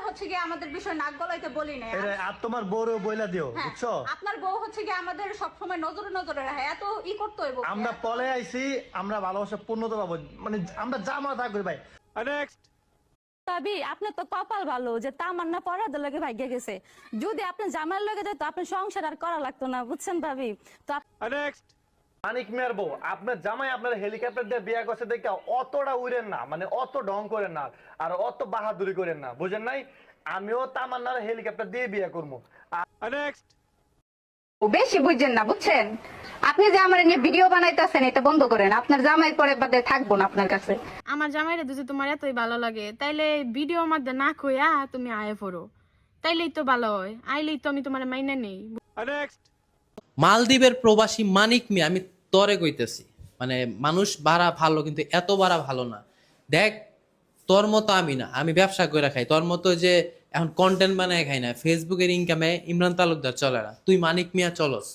হচ্ছে কি আমাদের বিষয় নাক গলাইতে বলি না। আর তোমার বউরও বইলা দিও, বুঝছো? আপনার বউ হচ্ছে কি আমাদের সব সময় নজরে নজরে রাখে, এত ই করতে হইব। আমরা পলে আইছি, আমরা ভালোবাসা পূর্ণতা পাবো, মানে আমরা যা মনে থাকবে ভাই। নেক্সট ভাবি আপনার তো কপাল ভালো যে তামান্না পরাদের লগে ভাগ্য গেছে। যদি আপনি জামাইয়ের লগে যেত আপনার সংসার আর করা লাগতো না, বুঝছেন ভাবি? তো নেক্সট মানিক মিয়ার বউ, আপনার জামাই আপনার হেলিকপ্টার দিয়ে বিয়ে করছে দেখে অতটা উড়েন না, মানে অত ঢং করেন না আর অত বাহাদুরি করেন না, বুঝেন নাই? আমিও তামান্নার হেলিকপ্টার দিয়ে বিয়ে করবো। নেক্সট বেশি বুঝছেন না, বুঝছেন? আপনি যে আমার নিয়ে ভিডিও বানাইতেছেন এটা বন্ধ করেন, আপনার জামাই পরে বাদে থাকবো না আপনার কাছে। আমার জামাইরে যদি তোমার এতই ভালো লাগে তাইলে ভিডিও মধ্যে না কইয়া তুমি আয়ে পড়ো, তাইলেই তো ভালো হয়। আইলেই তো আমি তোমার মাইনে নেই। নেক্সট মালদ্বীপের প্রবাসী মানিক মিয়া, আমি তরে কইতেছি, মানে মানুষ বাড়া ভালো কিন্তু এত বাড়া ভালো না। দেখ তোর মতো আমি না, আমি ব্যবসা করে খাই, তোর মতো যে এখন কন্টেন্ট বানায় খাই না, ফেসবুকের ইনকামে ইমরান তালুকদার চলে না, তুই মানিক মিয়া চলস।